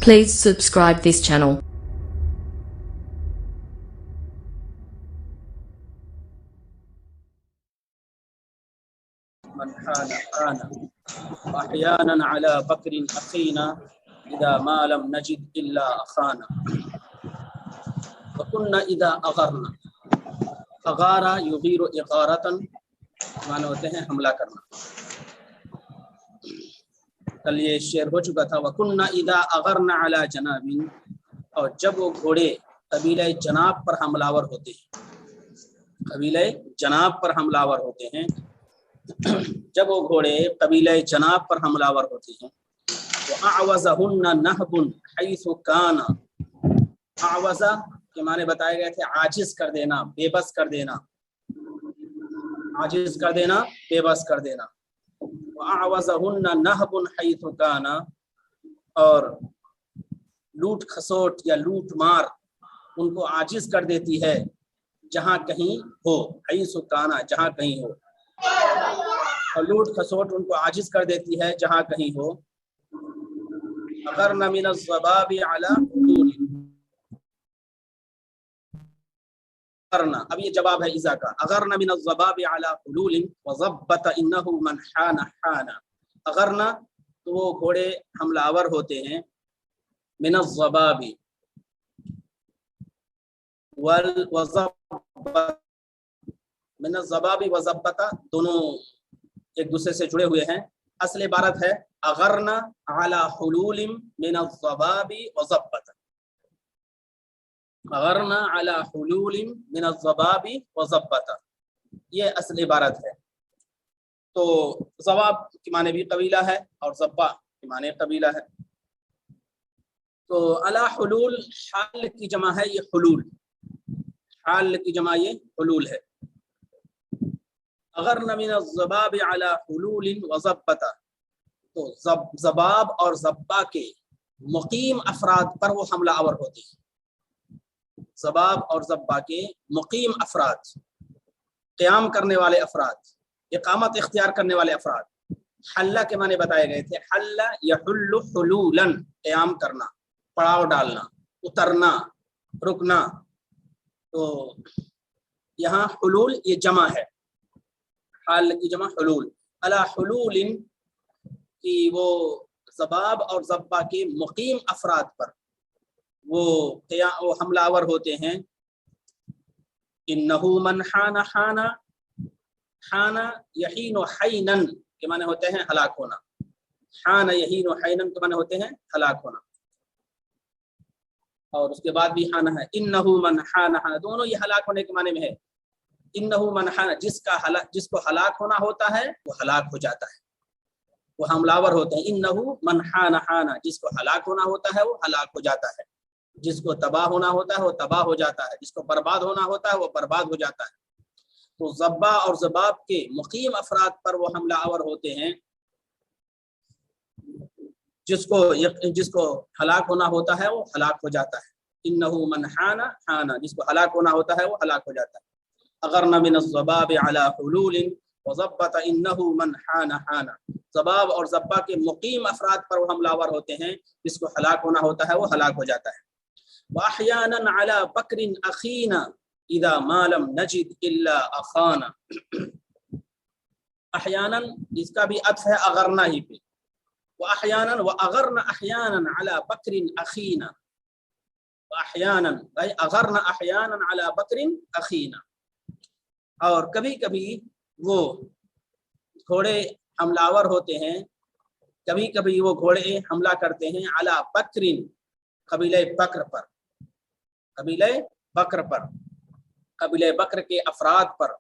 Please subscribe this channel. من حان حان أحيانا على بكر أخينا إذا ما لم نجد إلا أخانا وكنا إذا أغرنا أغارا يغير إغارة معنی ہوتے ہیں حملہ کرنا. کل یہ شعر ہو چکا تھا وَكُنَّا إِذَا أَغَرْنَا عَلَى جَنَابٍ، اور جب وہ گھوڑے قبیلہ جناب پر حملہ ہوتے ہیں، قبیلہ جناب پر حملہ ہوتے ہیں، جب وہ گھوڑے قبیلہ جناب پر حملہ ہوتے ہیں وَأَعْوَزَهُنَّ نَهْبٌ حَيْثُ كَانَ، اعوزہ کے معنی بتائے گئے تھے عاجز کر دینا، بے بس کر دینا، عاجز کر دینا، بے بس کر دینا. وَأَعْوَزَهُنَّ نَهْبٌ حَيْثُ كَانَ، اور لوٹ کھسوٹ یا لوٹ مار ان کو عاجز کر دیتی ہے جہاں کہیں ہو، حیث کانا جہاں کہیں ہو، اور لوٹ کھسوٹ ان کو عاجز کر دیتی ہے جہاں کہیں ہو. اغرن من الضباب علی حلول، اب یہ جواب ہے اذا کا. اغرن من الضباب علی حلول وضبط انه من حان حانا. اغرنا تو وہ گھوڑے حملہ آور ہوتے ہیں، من الضباب من الضباب وضبط دونوں ایک دوسرے سے جڑے ہوئے ہیں. اصل عبارت ہے اغرنا علی حلول من الضباب وضبط، اغرنا علی حلول من الضباب وضبط، یہ اصل عبارت ہے. تو ضباب کے معنی بھی قبیلہ ہے اور ضبا کے معنی قبیلہ ہے. تو علی حلول حال کی جمع ہے، یہ حلول، حال کی جمع یہ حلول ہے. اغرن من الضباب علی حلول وضبط، تو ضباب اور ضبا کے مقیم افراد پر وہ حملہ آور ہوتے ہیں. ضباب اور ضبا کے مقیم افراد، قیام کرنے والے افراد، اقامت اختیار کرنے والے افراد. حلہ کے معنی بتائے گئے تھے، حل یحل حلولا، قیام کرنا، پڑاؤ ڈالنا، اترنا، رکنا. تو یہاں حلول یہ جمع ہے، حال کی جمع حلول. علی حلول کی وہ ضباب اور ضبا کے مقیم افراد پر وہ حملہ آور ہوتے ہیں. انہو من حان حانا، حانا یحین حینا کے معنی ہوتے ہیں ہلاک ہونا، حان یحین حینا کے معنی ہوتے ہیں ہلاک ہونا. اور اس کے بعد بھی حانا ہے. انہو من حان حانا، دونوں یہ ہلاک ہونے کے معنی میں ہے. انہو من حان، جس کو ہلاک ہونا ہوتا ہے وہ ہلاک ہو جاتا ہے، وہ حملہ آور ہوتے ہیں. انہو من حان حانا، جس کو ہلاک ہونا ہوتا ہے وہ ہلاک ہو جاتا ہے، جس کو تباہ ہونا ہوتا ہے وہ تباہ ہو جاتا ہے، جس کو برباد ہونا ہوتا ہے وہ برباد ہو جاتا ہے. تو ضبا اور ضباب کے مقیم افراد پر وہ حملہ آور ہوتے ہیں. جس کو ہلاک ہونا ہوتا ہے وہ ہلاک ہو جاتا ہے. انہو من حان حانا، جس کو ہلاک ہونا ہوتا ہے وہ ہلاک ہو جاتا ہے. اغرن من الضباب علی حلول وضبط انہو من حان حانا، ضباب اور ضبا کے مقیم افراد پر وہ حملہ آور ہوتے ہیں، جس کو ہلاک ہونا ہوتا ہے وہ ہلاک ہو جاتا ہے. وَأَحْيَانًا عَلَى بَكْرٍ أَخِينَا اذا ما لم نجد الا اخانا. احیانا اس کا بھی عطف ہے اغرنا ہی پہ. واحیانا واغرنا احیانا علی بکر اخینا، واحیانا اے اغرنا احیانا علی بکر اخینا. اور کبھی کبھی وہ گھوڑے حملہ آور ہوتے ہیں، کبھی کبھی وہ گھوڑے حملہ کرتے ہیں علی بکر، قبیلہ بکر پر، قبیلہ بکر پر، قبیلہ بکر کے افراد پر.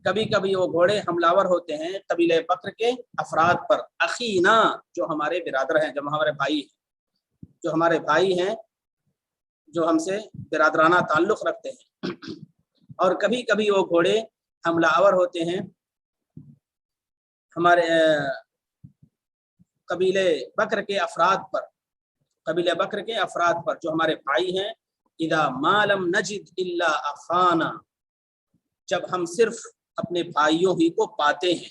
کبھی کبھی وہ گھوڑے حملہ آور ہوتے ہیں قبیلہ بکر کے افراد پر. اخینا جو ہمارے برادر ہیں، جو ہمارے بھائی ہیں، جو ہمارے بھائی ہیں، جو ہم سے برادرانہ تعلق رکھتے ہیں. اور کبھی کبھی وہ گھوڑے حملہ آور ہوتے ہیں ہمارے قبیلہ بکر کے افراد پر، قبیلہ بکر کے افراد پر جو ہمارے بھائی ہیں. اذا ما لم نجد الا اخانا، جب ہم صرف اپنے بھائیوں ہی کو پاتے ہیں،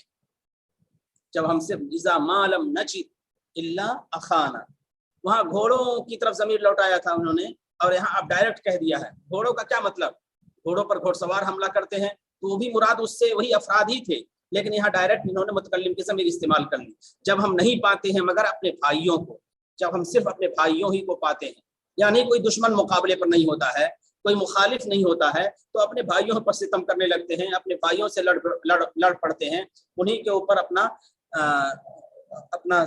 جب ہم صرف اذا ما لم نجد الا اخانا، وہاں گھوڑوں کی طرف ضمیر لوٹایا تھا انہوں نے، اور یہاں اب ڈائریکٹ کہہ دیا ہے۔ گھوڑوں کا کیا مطلب؟ گھوڑوں پر گھوڑ سوار حملہ کرتے ہیں تو وہ بھی مراد اس سے وہی افراد ہی تھے، لیکن یہاں ڈائریکٹ انہوں نے متکلم کی ضمیر استعمال کر لی۔ جب ہم نہیں پاتے ہیں مگر اپنے بھائیوں کو، جب ہم صرف اپنے بھائیوں ہی کو پاتے ہیں، یعنی کوئی دشمن مقابلے پر نہیں ہوتا ہے، کوئی مخالف نہیں ہوتا ہے، تو اپنے بھائیوں پر ستم کرنے لگتے ہیں، اپنے بھائیوں سے لڑ پڑتے ہیں، انہی کے اوپر اپنا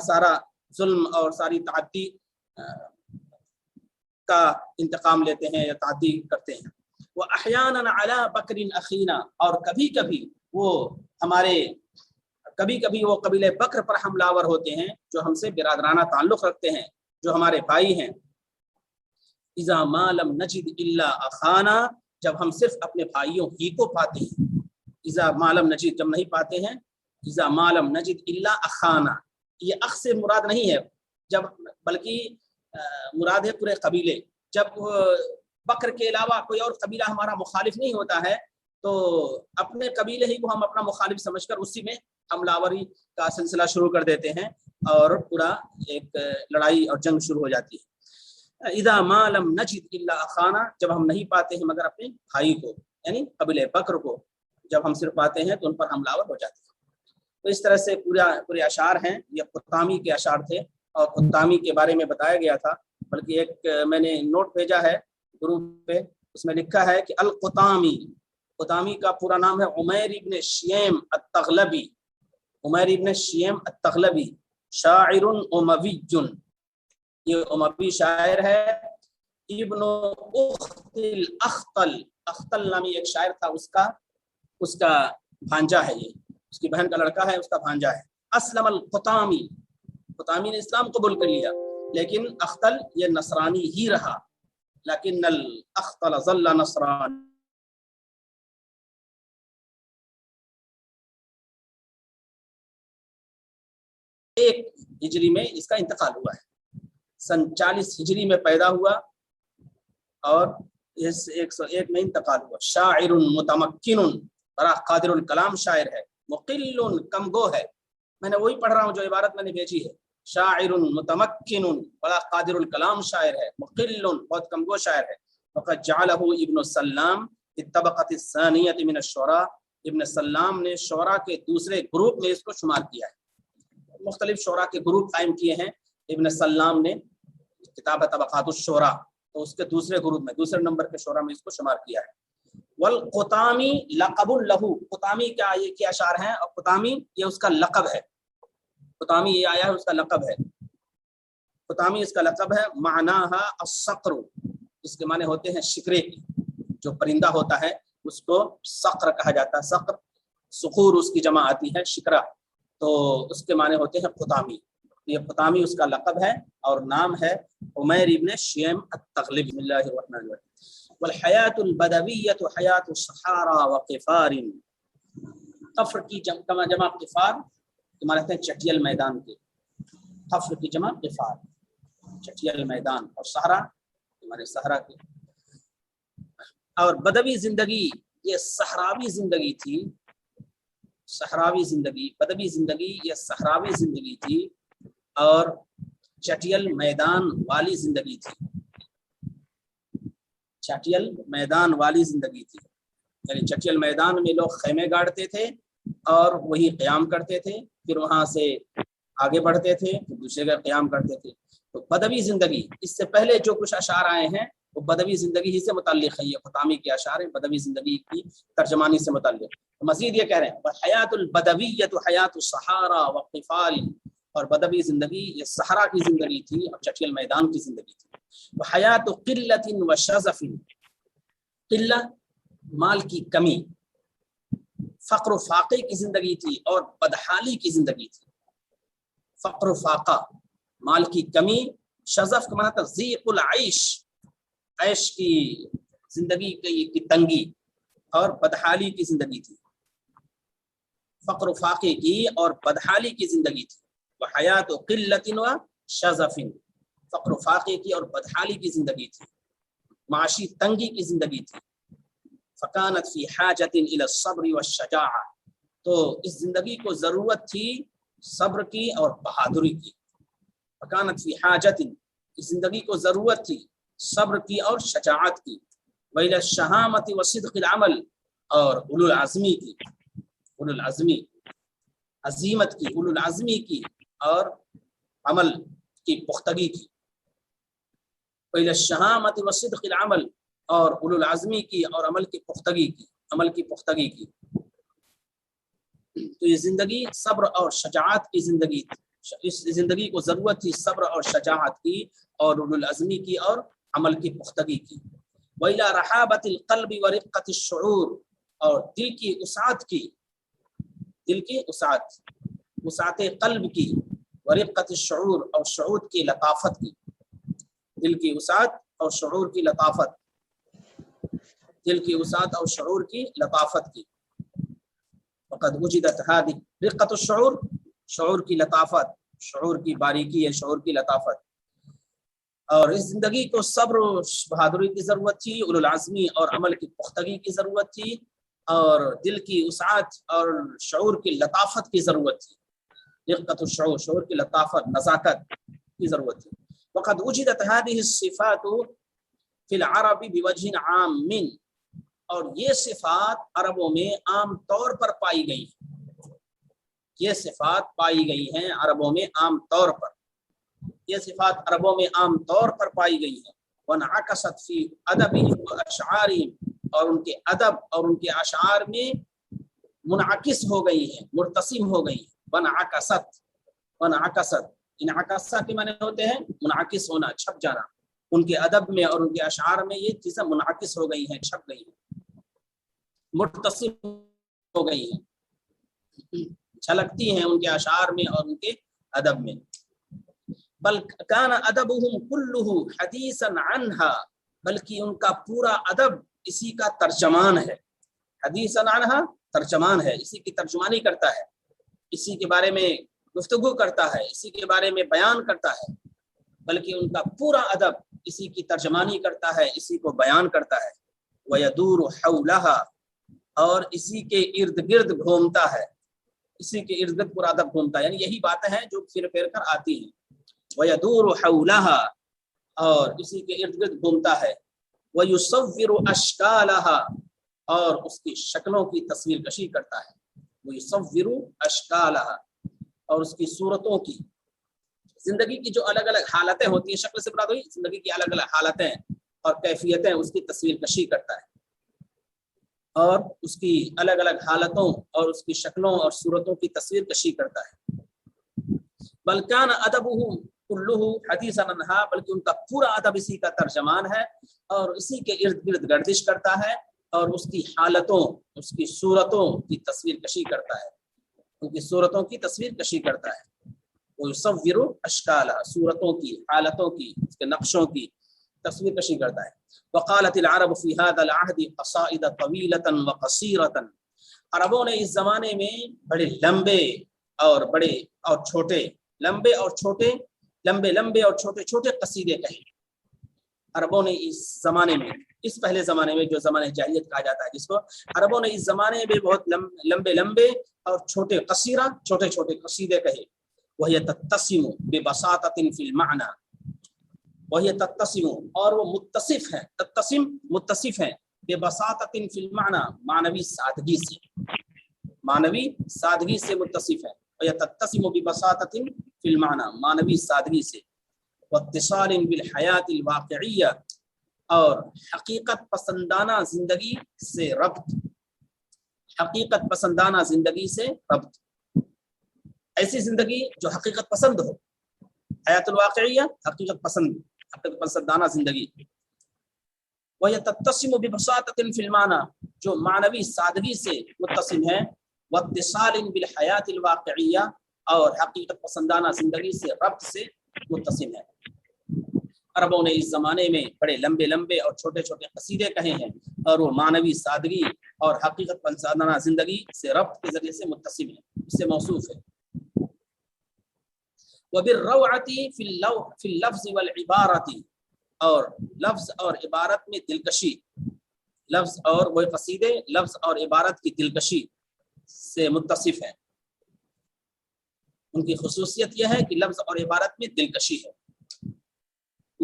سارا ظلم اور ساری تعدی کا انتقام لیتے ہیں یا تعدی کرتے ہیں۔ وہ احیانا علی بکر اخینا، اور کبھی کبھی وہ قبیلہ بکر پر حملہ آور ہوتے ہیں جو ہم سے برادرانہ تعلق رکھتے ہیں، جو ہمارے بھائی ہیں۔ اذا ما لم نجد الا اخانا، جب ہم صرف اپنے بھائیوں ہی کو پاتے ہیں۔ اذا ما لم نجد، جب نہیں پاتے ہیں، اذا ما لم نجد الا اخانا، یہ اخ سے مراد نہیں ہے جب، بلکہ مراد ہے پورے قبیلے۔ جب بکر کے علاوہ کوئی اور قبیلہ ہمارا مخالف نہیں ہوتا ہے تو اپنے قبیلے ہی کو ہم اپنا مخالف سمجھ کر اسی میں حملہ آوری کا سلسلہ شروع کر دیتے ہیں، اور پورا ایک لڑائی اور جنگ شروع ہو جاتی ہے۔ اذا ما لم نجد الا اخانا، جب ہم نہیں پاتے ہیں مگر اپنے بھائی کو، یعنی قبیلہ بکر کو جب ہم صرف پاتے ہیں تو ان پر حملہ آور ہو جاتے ہیں۔ تو اس طرح سے پورے اشعار ہیں، یہ قطامی کے اشعار تھے، اور قطامی کے بارے میں بتایا گیا تھا، بلکہ ایک میں نے نوٹ بھیجا ہے گروپ پہ، اس میں لکھا ہے کہ القطامی، قطامی کا پورا نام ہے عمیر ابن شیم التغلبی، عمیر ابن شیم التغلبی، شاعر اموی، یہ اموی شاعر ہے۔ ابن اخت الاخطل، اختل نامی ایک شاعر تھا، اس کا بھانجا ہے، یہ اس کی بہن کا لڑکا ہے، اس کا بھانجا ہے۔ اسلم القطامی، قطامی نے اسلام قبول کر لیا، لیکن اختل یہ نصرانی ہی رہا، لیکن الاختل ظل نصرانی۔ ایک ہجری میں اس کا انتقال ہوا ہے، سن 40 ہجری میں پیدا ہوا اور اس 101 میں انتقال ہوا۔ شاعر متمکن، بڑا قادر الکلام شاعر ہے، مقل کم گو ہے، میں نے وہی پڑھ رہا ہوں جو عبارت میں نے بھیجی ہے، شاعر متمکن، بڑا قادر الکلام شاعر ہے، مقل بہت کم گو شاعر ہے۔ وقد جعلہ ابن السلام الطبقۃ الثانیۃ من الشعراء، ابن السلام نے شعراء کے دوسرے گروپ میں اس کو شمار کیا ہے۔ مختلف شعراء کے گروپ قائم کیے ہیں ابن السلام نے، کتاب طبقات الشعراء، تو اس کے دوسرے گروپ میں، دوسرے نمبر کے شعراء میں اس کو شمار کیا ہے۔ والقطامی لقب لہو، قطامی کیا یہ کیا اشعار ہیں، اور قطامی یہ اس کا لقب ہے، قطامی یہ آیا ہے اس کا لقب ہے، قطامی اس کا لقب ہے۔ معناہا الصقر، اس کے معنی ہوتے ہیں شکرے کی، جو پرندہ ہوتا ہے اس کو صقر کہا جاتا ہے، صقر صقور اس کی جمع آتی ہے، شکرا، تو اس کے معنی ہوتے ہیں قطامی۔ یہ قطامی اس کا لقب ہے اور نام ہے عمیر ابن شیم التغلبی۔ بسم اللہ الرحمن الرحیم۔ والحیات البدویۃ حیات الصحارى وقفار، قفر کی جمع قفار، تمہارے کہتے ہیں چٹیل میدان کے، قفر کی جمع قفار، چٹیل میدان، اور صحرا تمہارے صحرا کے۔ اور بدوی زندگی یہ صحراوی زندگی تھی، صحراوی زندگی، بدوی زندگی یہ صحراوی زندگی تھی، اور چٹیل میدان والی زندگی تھی، چٹیل میدان والی زندگی تھی، یعنی چٹیل میدان میں لوگ خیمے گاڑتے تھے اور وہی قیام کرتے تھے، پھر وہاں سے آگے بڑھتے تھے، پھر دوسرے کا قیام کرتے تھے۔ تو بدوی زندگی، اس سے پہلے جو کچھ اشعار آئے ہیں وہ بدوی زندگی ہی سے متعلق ہے، یہ قطامی کے اشعار ہیں بدوی زندگی کی ترجمانی سے متعلق۔ مزید یہ کہہ رہے ہیں حیات البدویۃ حیات الصحارى وقفال، اور بدوی زندگی یہ صحرا کی زندگی تھی اور چٹیل میدان کی زندگی تھی۔ حیات قلت وشذف، قلہ مال کی کمی، فقر و فاقے کی زندگی تھی اور بدحالی کی زندگی تھی، فقر و فاقہ مال کی کمی، شذف کا معنی تھا ضیق العیش، عیش کی زندگی کی تنگی، اور بدحالی کی زندگی تھی، فقر و فاقے کی اور بدحالی کی زندگی تھی۔ وحیات قلت و شذف، فقر و فاقے کی اور بدحالی کی زندگی تھی، معاشی تنگی کی زندگی تھی۔ فکانت فی حاجت الی الصبر والشجاعہ، تو اس زندگی کو ضرورت تھی صبر کی اور بہادری کی۔ فکانت فی حاجت، زندگی کو ضرورت تھی صبر کی اور شجاعت کی، ویل الشہامت و صدق العمل، اور اولو العزمی کی، اولو العزمی عزیمت کی، اولو العزمی کی اور عمل کی پختگی کی، ویل الشہامت و صدق العمل، اور اولو العزمی کی اور عمل کی پختگی کی، عمل کی پختگی کی۔ تو یہ زندگی صبر اور شجاعت کی زندگی تھی، اس زندگی کو ضرورت تھی صبر اور شجاعت کی اور اولو العزمی کی اور عمل کی پختگی کی۔ وَإِلَى رَحَابَةِ الْقَلْبِ وَرِقَّةِ الشُّعُورِ، اور دل کی وسعت کی، دل کی وسعت قلب کی، ورقۃ الشعور، اور شعور کی لطافت کی، دل کی وسعت اور شعور کی لطافت، دل کی وسعت اور شعور کی لطافت کی۔ وقد وجدت هذه رقۃ الشعور، شعور کی لطافت، شعور کی باریکی ہے، شعور کی لطافت۔ اور اس زندگی کو صبر و بہادری کی ضرورت تھی، اولو العزمی اور عمل کی پختگی کی ضرورت تھی، اور دل کی وسعت اور شعور کی لطافت کی ضرورت تھی، رقۃ الشعور، شعور کی لطافت، نزاکت کی ضرورت تھی۔ وقد وجدت هذه الصفات في العرب بوجه عام، اور یہ صفات عربوں میں عام طور پر پائی گئی ہیں، یہ صفات پائی گئی ہیں عربوں میں عام طور پر، یہ صفات عربوں میں عام طور پر پائی گئی ہیں۔ وانعکست فی ادبہم واشعارہم، اور ان کے ادب اور ان کے اشعار میں منعکس ہو گئی ہیں، مرتسم ہو گئی ہیں۔ وانعکست، وانعکست، انعکاسہ کے معنی ہوتے ہیں منعکس ہونا، چھپ جانا۔ ان کے ادب میں اور ان کے اشعار میں یہ چیزیں منعکس ہو گئی ہیں، چھپ گئی ہیں، مرتسم ہو گئی ہیں، جھلکتی ہیں ان کے اشعار میں اور ان کے ادب میں۔ بل کان ادبہم کلہ حدیثا عنہا، بلکہ ان کا پورا ادب اسی کا ترجمان ہے، حدیثا عنہا ترجمان ہے، اسی کی ترجمانی کرتا ہے، اسی کے بارے میں گفتگو کرتا ہے، اسی کے بارے میں بیان کرتا ہے، بلکہ ان کا پورا ادب اسی کی ترجمانی کرتا ہے، اسی کو بیان کرتا ہے۔ وَيَدُورُ حَوْلَهَا، اور اسی کے ارد گرد گھومتا ہے، اسی کے ارد گرد پورا ادب گھومتا ہے، یعنی یہی باتیں ہیں جو پھر پھر کر آتی ہیں۔ وَيَدُورُ حَوْلَهَا، اور اسی کے ارد گرد گھومتا ہے۔ وَيُصَوِّرُ أَشْكَالَهَا، اور اس کی شکلوں کی تصویر کشی کرتا ہے۔ وَيُصَوِّرُ أَشْكَالَهَا، اور اس کی صورتوں کی، زندگی کی جو الگ الگ حالتیں ہوتی ہیں، شکل سے مراد ہوئی زندگی کی الگ الگ حالتیں اور کیفیتیں، اس کی تصویر کشی کرتا ہے، اور اس کی الگ الگ حالتوں اور اس کی شکلوں اور صورتوں کی تصویر کشی کرتا ہے۔ بل کان ادبہ کلہ حدیثا عنہا، بلکہ ان کا پورا ادب اسی کا ترجمان ہے اور اسی کے ارد گرد گردش کرتا ہے، اور اس کی حالتوں، اس کی صورتوں کی تصویر کشی کرتا ہے، ان کی صورتوں کی تصویر کشی کرتا ہے۔ وَيُصَوِّرُ أَشْكَالَهَا، صورتوں کی، حالتوں کی، اس کے نقشوں کی تصویر کشی کرتا ہے۔ وقالت العرب في هذا العهد قصائد طويلة وقصيرة، عربوں نے اس زمانے میں بڑے لمبے اور بڑے اور چھوٹے، لمبے اور چھوٹے، لمبے لمبے اور چھوٹے چھوٹے قصیدے کہے۔ عربوں نے اس زمانے میں، اس پہلے زمانے میں جو زمانے جاہلیت کہا جاتا ہے جس کو، عربوں نے اس زمانے میں بہت لمبے لمبے اور چھوٹے قصیرہ، چھوٹے چھوٹے قصیدے کہے۔ وہی تتسم ببساطۃ فی المعنی، وہی تتسم، اور وہ متصف ہیں، تتسم متصف ہیں، ببساطۃ فی المعنی، معنوی سادگی سے، معنوی سادگی سے متصف ہے۔ وہی تتسم ببساطۃ فی المعنی، معنوی سادگی سے۔ واتصال بالحیات الواقعیہ، اور حقیقت پسندانہ زندگی سے ربط، حقیقت پسندانہ زندگی سے ربط، ایسی زندگی جو حقیقت پسند ہو، حیات الواقعیہ حقیقت پسند، حقیقت پسندانہ زندگی۔ وَهِيَ تَتَّسِمُ بِبَسَاطَةٍ فِي الْمَعْنَى، جو معنوی سادگی سے متصل ہے۔ وَاتصَّالٍ بِالْحَيَاةِ الْوَاقِعِيَّةِ، اور حقیقت پسندانہ زندگی سے ربط سے متصل ہے۔ عربوں نے اس زمانے میں بڑے لمبے لمبے اور چھوٹے چھوٹے قصیدے کہے ہیں، اور وہ معنوی سادگی اور حقیقت پسندانہ زندگی سے ربط کے ذریعے سے متصل ہے، اس سے موصوف ہے۔ وَبِالرَّوْعَةِ فِي اللَّفْظِ وَالْعِبَارَةِ، اور لفظ اور عبارت میں دلکشی، لفظ اور وہ قصیدے لفظ اور عبارت کی دلکشی سے متصف ہیں، ان کی خصوصیت یہ ہے کہ لفظ اور عبارت میں دلکشی ہے۔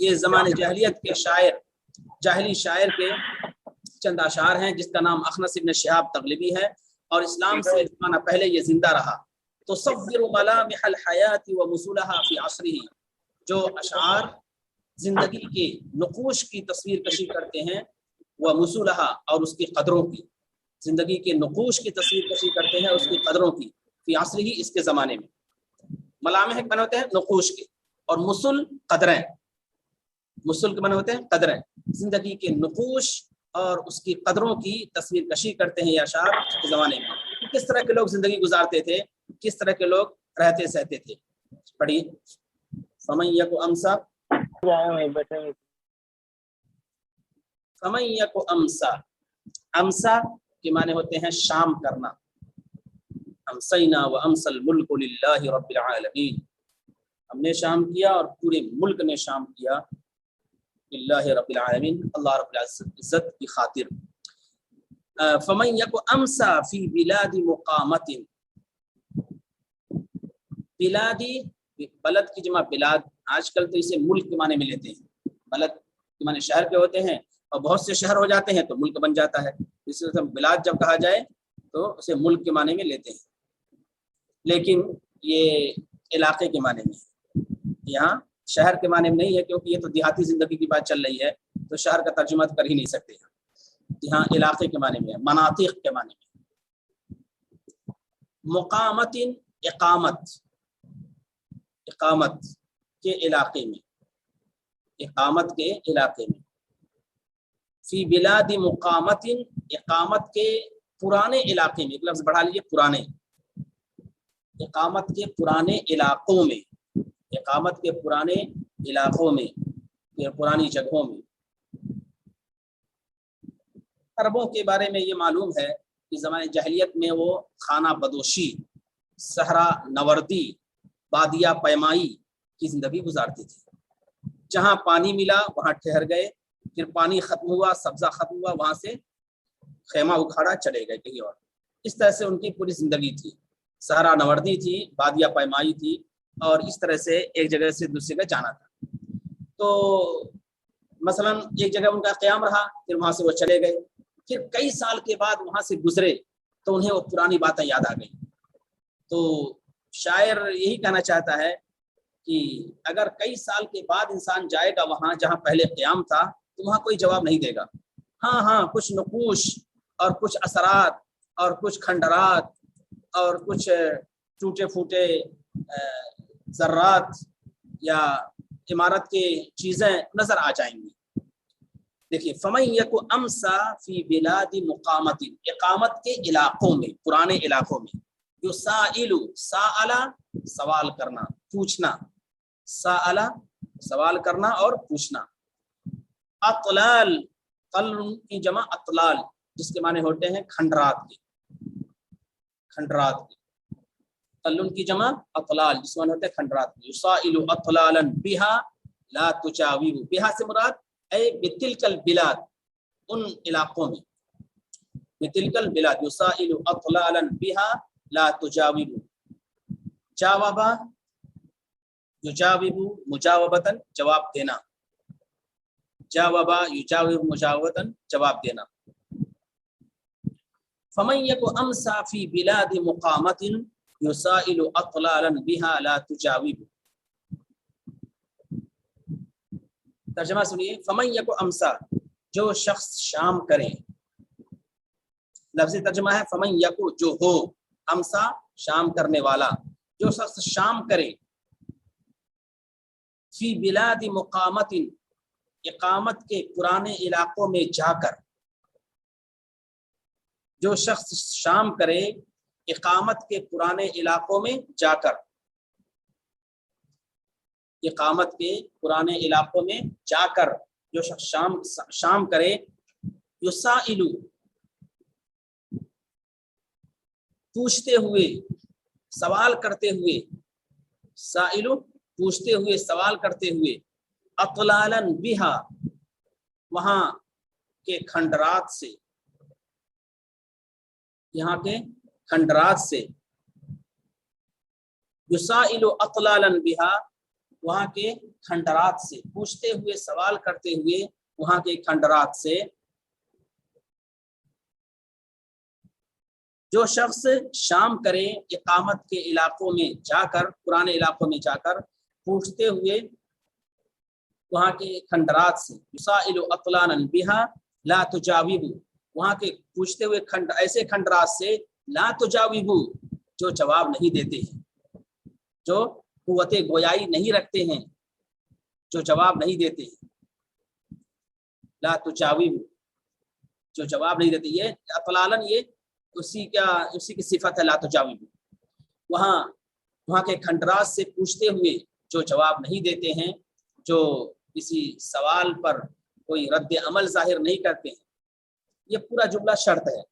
یہ زمانے جاہلیت کے شاعر، جاہلی شاعر کے چند اشعار ہیں جس کا نام اخنس ابن شہاب تغلبی ہے، اور اسلام سے زمانہ پہلے یہ زندہ رہا۔ تصور ملامح الحیات ومصولها فی عصرہ، جو اشعار زندگی کے نقوش کی تصویر کشی کرتے ہیں، ومصولها، اور اس کی قدروں کی، زندگی کے نقوش کی تصویر کشی کرتے ہیں، اس کی قدروں کی، فی عصرہ، اس کے زمانے میں۔ ملامح کے معنی ہوتے ہیں نقوش کے، اور مصل قدریں، مصل کے معنی ہوتے ہیں قدریں، زندگی کے نقوش اور اس کی قدروں کی تصویر کشی کرتے ہیں یہ اشعار اس کے زمانے میں، کس طرح کے لوگ زندگی گزارتے تھے، کس طرح کے لوگ رہتے سہتے تھے۔ پڑھیے، فمن یک امسا، فمن یک امسا، امسا کے معنی ہوتے ہیں شام کرنا، امسینا وامسى الملک للہ رب العالمین، ہم نے شام کیا اور پورے ملک نے شام کیا للہ رب العالمین، اللہ رب العزت کی خاطر۔ فمن یک امسا فی بلاد مقامت، بلادی، بلد کی جمع بلاد، آج کل تو اسے ملک کے معنی میں لیتے ہیں، بلد کے معنی شہر کے ہوتے ہیں، اور بہت سے شہر ہو جاتے ہیں تو ملک بن جاتا ہے، اس سے بلاد جب کہا جائے تو اسے ملک کے معنی میں لیتے ہیں، لیکن یہ علاقے کے معنی میں، یہاں شہر کے معنی میں نہیں ہے، کیونکہ یہ تو دیہاتی زندگی کی بات چل رہی ہے، تو شہر کا ترجمہ کر ہی نہیں سکتے، یہاں علاقے کے معنی میں ہے، مناطق کے معنی میں۔ مقامت، اقامت، اقامت کے علاقے میں، اقامت کے علاقے میں۔ فی بلاد مقامت، اقامت کے پرانے علاقے میں، ایک لفظ بڑھا لیجیے، پرانے، اقامت کے پرانے علاقوں میں، اقامت کے پرانے علاقوں میں یا پرانی جگہوں میں۔ عربوں کے بارے میں یہ معلوم ہے کہ زمانے جاہلیت میں وہ خانہ بدوشی، صحرا نوردی، بادیہ پیمائی کی زندگی گزارتے تھے، جہاں پانی ملا وہاں ٹھہر گئے، پھر پانی ختم ہوا، سبزہ ختم ہوا، وہاں سے خیمہ اکھاڑا چلے گئے کہیں اور، اس طرح سے ان کی پوری زندگی تھی، صحرا نوردی تھی، بادیہ پیمائی تھی، اور اس طرح سے ایک جگہ سے دوسری جگہ جانا تھا۔ تو مثلا ایک جگہ ان کا قیام رہا، پھر وہاں سے وہ چلے گئے، پھر کئی سال کے بعد وہاں سے گزرے تو انہیں وہ پرانی باتیں یاد آ گئی۔ تو شاعر یہی کہنا چاہتا ہے کہ اگر کئی سال کے بعد انسان جائے گا وہاں جہاں پہلے قیام تھا تو وہاں کوئی جواب نہیں دے گا، ہاں کچھ نقوش اور کچھ اثرات اور کچھ کھنڈرات اور کچھ ٹوٹے پھوٹے ذرات یا عمارت کے چیزیں نظر آ جائیں گی۔ دیکھیے، فمن یک امسا فی بلاد مقامت، اقامت کے علاقوں میں، پرانے علاقوں میں، یسائل، سائل سوال کرنا، پوچھنا، سائل سوال کرنا اور پوچھنا، اطلال، قلن کی جمع اطلال، جس کے معنی ہوتے ہیں کھنڈرات کے، کھنڈرات کے، قلن کی جمع اطلال، جس کے معنی ہوتے ہیں کھنڈرات کے۔ یسائل اطلالا بہا لا تجاوب، بہا سے مراد اے بتلک البلاد، ان علاقوں میں، بتلک البلاد، یسائل اطلالا بہا لا تجاوب، جاوبا یجاوب مجاوبتاً، جواب دینا، جاوبا یجاوب مجاوبتاً، جواب دینا۔ فمن یک امسا فی بلاد مقامت یسائل اطلالا بہا لا تجاوب۔ ترجمہ سنیے، فمن یک امسا، جو شخص شام کرے، لفظی ترجمہ ہے فمن یک، جو ہو، امسا شام کرنے والا، جو شخص شام کرے، فی بلاد مقامت، اقامت کے پرانے علاقوں میں جا کر، جو شخص شام کرے اقامت کے پرانے علاقوں میں جا کر، اقامت کے پرانے علاقوں میں جا کر جو شخص شام کرے، یسائل، پوچھتے ہوئے، سوال کرتے ہوئے، سائل پوچھتے ہوئے، سوال کرتے ہوئے، اطلالا بہا، وہاں کے کھنڈرات سے، یہاں کے کھنڈرات سے، یسائل اطلالا بہا، وہاں کے کھنڈرات سے، پوچھتے ہوئے سوال کرتے ہوئے وہاں کے کھنڈرات سے. جو شخص شام کرے اقامت کے علاقوں میں جا کر، پرانے علاقوں میں جا کر پوچھتے ہوئے وہاں کے کھنڈرات سے، یسائل اطلانا بها لا تجاوبوا، وہاں کے پوچھتے ہوئے ایسے کھنڈرات سے لا تجاوبوا، جو جواب نہیں دیتے ہیں، جو قوت گویائی نہیں رکھتے ہیں، جو جواب نہیں دیتے ہیں. لا تجاوبوا، جو جواب نہیں دیتے. یہ اطلالن یہ اسی کی صفت ہے، لا تجاوبوا. وہاں کے کھنڈرات سے پوچھتے ہوئے جو جواب نہیں دیتے ہیں، جو کسی سوال پر کوئی رد عمل ظاہر نہیں کرتے ہیں. یہ پورا جملہ شرط ہے،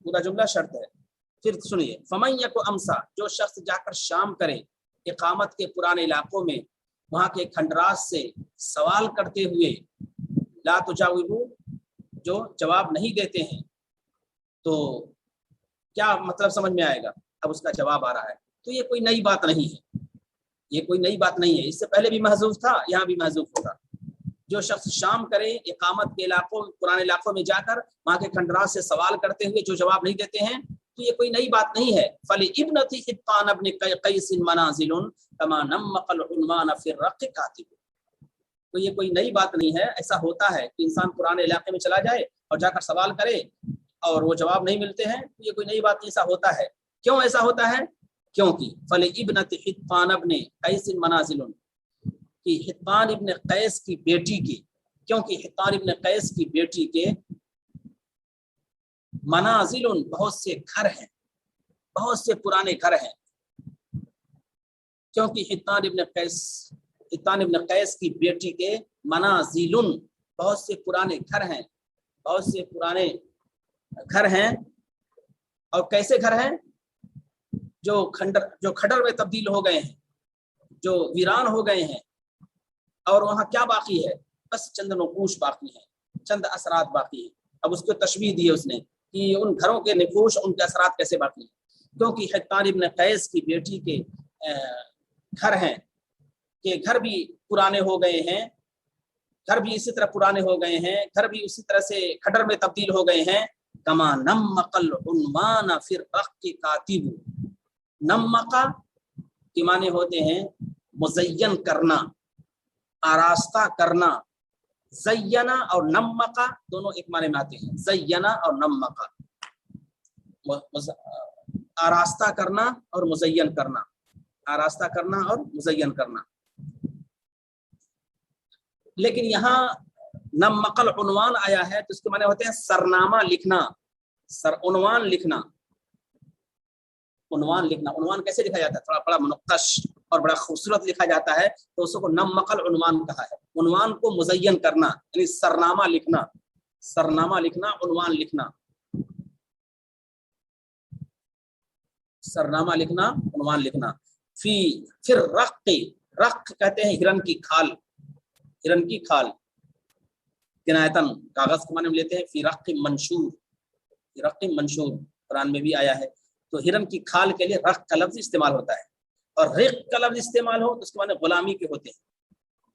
پورا جملہ شرط ہے. پھر سنیے، فمن یک امسا، جو شخص جا کر شام کرے اقامت کے پرانے علاقوں میں وہاں کے کھنڈرات سے سوال کرتے ہوئے لا تجاوبوا، جو جواب نہیں دیتے ہیں. تو کیا مطلب سمجھ میں آئے گا؟ اب اس کا جواب آ رہا ہے. تو یہ کوئی نئی بات نہیں ہے، یہ کوئی نئی بات نہیں ہے، اس سے پہلے بھی محذوف تھا، یہاں بھی محذوف ہوگا. جو شخص شام کرے اقامت کے علاقوں، پرانے علاقوں میں جا کر وہاں کے کھنڈرات سے سوال کرتے ہوئے جو جواب نہیں دیتے ہیں، تو یہ کوئی نئی بات نہیں ہے. فَلِابْنَةِ حِطَّانَ بْنِ قَيْسٍ مَنَازِلٌ كَمَا نَمَّقَ الْعُنْوَانَ فِي الرَّقِّ كَاتِبٌ. تو یہ کوئی نئی بات نہیں ہے. ایسا ہوتا ہے کہ انسان پرانے علاقے میں چلا جائے اور جا کر سوال کرے اور وہ جواب نہیں ملتے ہیں، تو یہ کوئی نئی بات نہیں. ایسا ہوتا ہے. کیوں ایسا ہوتا ہے؟ کیونکہ فَلِابْنَةِ حِطَّانَ بْنِ قَيْسٍ مَنَازِلٌ، کہ حطان ابن قیس کی بیٹی کے، کیونکہ حطان ابن قیس کی بیٹی کے منازل، بہت سے گھر ہیں، بہت سے پرانے گھر ہیں. کیونکہ حطان ابن قیس کی بیٹی کے منازل، بہت سے پرانے گھر ہیں، بہت سے پرانے گھر ہیں. اور کیسے گھر ہیں؟ جو کھڈر میں تبدیل ہو گئے ہیں، جو ویران ہو گئے ہیں. اور وہاں کیا باقی ہے؟ بس چند نقوش باقی ہیں، چند اثرات باقی ہیں. اب اس کو تشبیہ دی ہے اس نے کہ ان گھروں کے نقوش، ان کے اثرات کیسے باقی ہیں. کیونکہ حطان ابن قیس کی بیٹی کے گھر ہیں کہ گھر بھی پرانے ہو گئے ہیں، گھر بھی اسی طرح پرانے ہو گئے ہیں، گھر بھی اسی طرح سے کھڈر میں تبدیل ہو گئے ہیں. کما نمق العنوان فی الرق کاتب. نمقہ کے معنی ہوتے ہیں مزین کرنا، آراستہ کرنا. زینا اور نمقہ دونوں ایک معنی میں آتے ہیں. زینا اور نمقہ، آراستہ کرنا اور مزین کرنا، آراستہ کرنا اور مزین کرنا. لیکن یہاں نمق العنوان آیا ہے تو اس کے معنی ہوتے ہیں سرنامہ لکھنا، عنوان لکھنا. عنوان لکھنا، عنوان کیسے لکھا جاتا ہے؟ تھوڑا بڑا منقش اور بڑا خوبصورت لکھا جاتا ہے، تو اس کو نمق العنوان کہا ہے. عنوان کو مزین کرنا یعنی سرنامہ لکھنا، سرنامہ لکھنا، عنوان لکھنا، سرنامہ لکھنا، عنوان لکھنا. پھر رق کہتے ہیں ہرن کی کھال، ہرن کی کھال. کنایتن کاغذ کے معنی میں لیتے ہیں. فی رق منشور، رق منشور قرآن میں بھی آیا ہے. تو ہرن کی کھال کے لیے رق کا لفظ استعمال ہوتا ہے. اور رق کا لفظ استعمال ہو تو اس کے معنی غلامی کے ہوتے ہیں.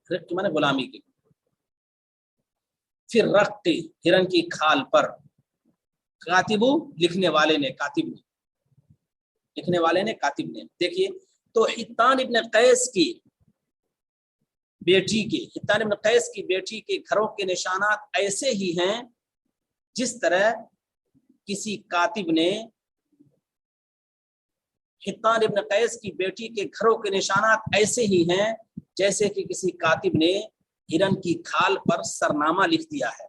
رق کے معنی غلامی کے. پھر رق ہرن کی کھال پر، کاتبو لکھنے والے نے، کاتب نے، لکھنے والے نے، کاتب نے. دیکھیے تو حطان ابن قیس کی بیٹی کے، حطان ابن قیس کی بیٹی کے گھروں کے نشانات ایسے ہی ہیں جس طرح کسی کاتب نے، حطان ابن قیس کی بیٹی کے گھروں کے نشانات ایسے ہی ہیں جیسے کہ کسی کاتب نے ہرن کی کھال پر سرنامہ لکھ دیا ہے.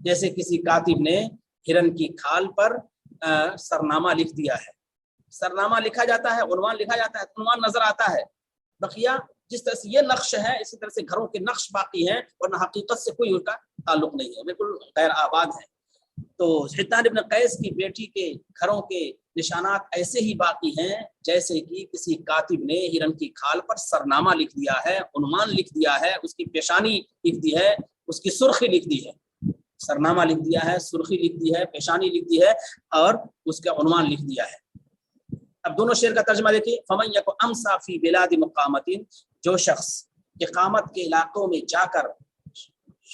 جیسے کسی کاتب نے ہرن کی کھال پر سرنامہ لکھ دیا ہے. سرنامہ لکھا جاتا ہے، عنوان لکھا جاتا ہے، عنوان نظر آتا ہے. بقیہ جس طرح سے یہ نقش ہے اسی طرح سے گھروں کے نقش باقی ہیں، ورنہ حقیقت سے کوئی ان کا تعلق نہیں ہے، بالکل غیر آباد ہے. تو حطان ابن قیس کی بیٹی کے گھروں کے نشانات ایسے ہی باقی ہیں جیسے کہ کسی کاتب نے ہرن کی کھال پر سرنامہ لکھ دیا ہے، عنوان لکھ دیا ہے، اس کی پیشانی لکھ دی ہے، اس کی سرخی لکھ دی ہے. سرنامہ لکھ دیا ہے، سرخی لکھ دی ہے، پیشانی لکھ دی ہے اور اس کا عنوان لکھ دیا ہے. اب دونوں شعر کا ترجمہ دیکھیے. فمن یک امسا فی بلاد مقامتین، جو شخص اقامت کے علاقوں میں جا کر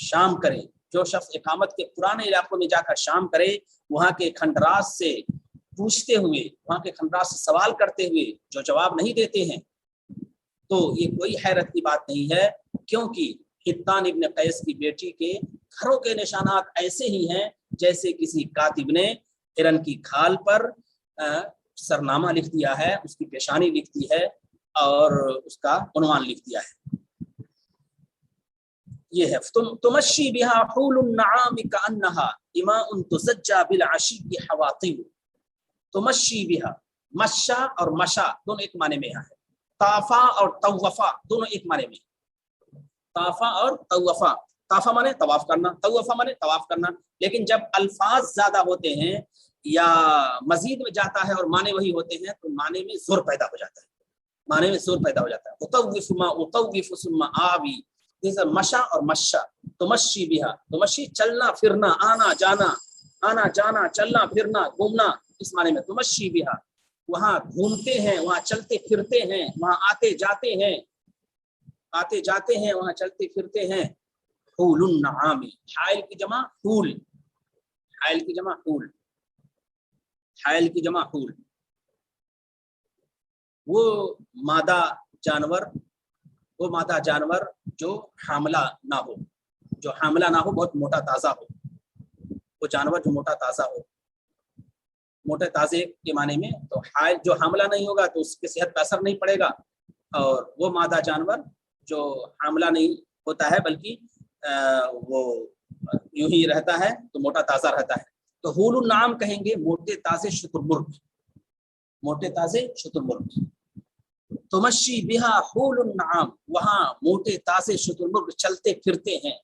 شام کرے، جو شخص اقامت کے پرانے علاقوں میں جا کر شام کرے، وہاں کے کھنڈرات سے پوچھتے ہوئے، وہاں کے کھنڈرات سے سوال کرتے ہوئے جو جواب نہیں دیتے ہیں، تو یہ کوئی حیرت کی بات نہیں ہے، کیونکہ حطان ابن قیس کی بیٹی کے گھروں کے نشانات ایسے ہی ہیں جیسے کسی کاتب نے ہرن کی کھال پر سرنامہ لکھ دیا ہے، اس کی پیشانی لکھ دی ہے اور اس کا عنوان لکھ دیا ہے. یہ ہے تمشی بہا حول النعام کانہا اماء تزجا بالعشی حواطب. تمشی بہا، مشا اور مشا دونوں ایک معنی میں ہے. طافا اور طوفا دونوں ایک معنی میں. طافا اور طوفا، طافا مانے طواف کرنا، طوفا مانے طواف کرنا. لیکن جب الفاظ زیادہ ہوتے ہیں یا مزید میں جاتا ہے اور معنی وہی ہوتے ہیں تو معنی میں زور پیدا ہو جاتا ہے، معنی میں زور پیدا ہو جاتا ہے. اطوف ما اطوف ثم آوی، جیسے مشا اور مشا. تمشی بہا، تمشی چلنا پھرنا، آنا جانا، آنا جانا، چلنا پھرنا، گھومنا، اس معنی میں تمشی بہا. وہاں گھومتے ہیں، وہاں چلتے پھرتے ہیں، وہاں آتے جاتے ہیں، آتے جاتے ہیں، وہاں چلتے پھرتے ہیں. حول النعام، حائل کی جمع حول، حائل کی جمع حول، حائل کی جمع حول. وہ مادہ جانور، وہ مادہ جانور جو حاملہ نہ ہو، جو حاملہ نہ ہو، بہت موٹا تازہ ہو. وہ جانور جو موٹا تازہ ہو، موٹے تازے کے معنی میں. تو حائل جو حاملہ نہیں ہوگا تو اس کی صحت پہ اثر نہیں پڑے گا، اور وہ مادہ جانور جو حاملہ نہیں ہوتا ہے بلکہ وہ یوں ہی رہتا ہے تو موٹا تازہ رہتا ہے. تو حول النعام کہیں گے موٹے تازے شتر مرغ، موٹے تازے شتر مرغ. تمشی بہا حول النعام، وہاں موٹے تازے شتر مرغ چلتے پھرتے ہیں،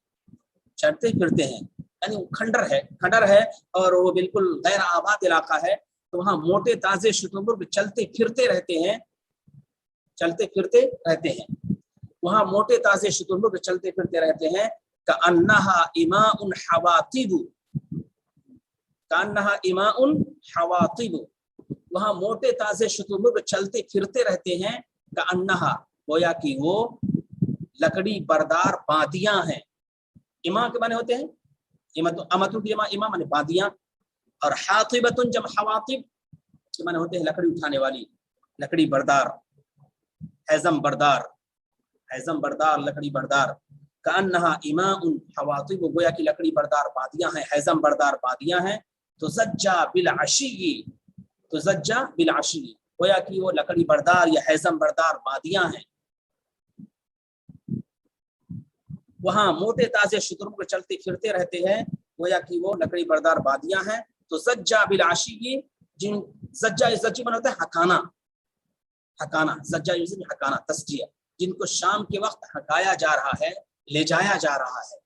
چلتے پھرتے ہیں. یعنی کھنڈر ہے، کھنڈر ہے اور وہ بالکل غیر آباد علاقہ ہے، تو وہاں موٹے تازے شتر مرغ چلتے پھرتے رہتے ہیں، چلتے پھرتے رہتے ہیں. وہاں موٹے تازے شتر مرغ چلتے پھرتے رہتے ہیں. کأنہا اماء حواطب، کأنہا اماء حواطب. وہاں موٹے تازے شتر مرغ چلتے پھرتے رہتے ہیں. کأنہا، گویا کہ وہ لکڑی بردار بادیاں ہیں. اماء کے معنی ہوتے ہیں امتوں کی اماء معنی بادیاں، اور حاطبۃ جمع حواطب کے معنی ہوتے ہیں لکڑی اٹھانے والی، لکڑی بردار، حزم بردار، حزم بردار، لکڑی بردار. کأنہا اماء حواطب، گویا کی لکڑی بردار بادیاں ہیں، حزم بردار بادیاں ہیں. تزجا بالعشی، تزجا بالعشی، گویا کی وہ لکڑی بردار یا حزم بردار بادیاں ہیں. وہاں موٹے تازے شتر مرغ چلتے پھرتے رہتے ہیں، گویا کہ وہ لکڑی بردار بادیاں ہیں. تو زجا بالعشی، جن زجا زجی بنا ہوتا ہے ہکانا، ہکانا، زجا ہکانا، تسجیہ، جن کو شام کے وقت ہکایا جا رہا ہے، لے جایا جا رہا ہے.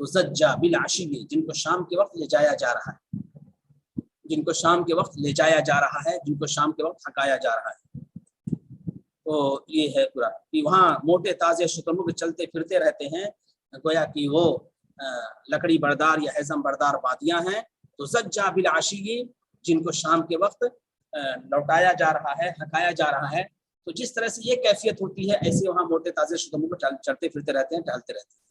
تو زجا بالعشی، جن کو شام کے وقت لے جایا جا رہا ہے، جن کو شام کے وقت لے جایا جا رہا ہے، جن کو شام کے وقت ہکایا جا رہا ہے. تو یہ ہے پورا کہ وہاں موٹے تازے شتر مرغ چلتے پھرتے رہتے ہیں، گویا کہ وہ لکڑی بردار یا حزم بردار بادیاں ہیں. تو زجا بالعشی، جن کو شام کے وقت لوٹایا جا رہا ہے، ہکایا جا رہا ہے. تو جس طرح سے یہ کیفیت ہوتی ہے، ایسے وہاں موٹے تازے شتر مرغ چلتے پھرتے رہتے ہیں، ٹہلتے رہتے ہیں.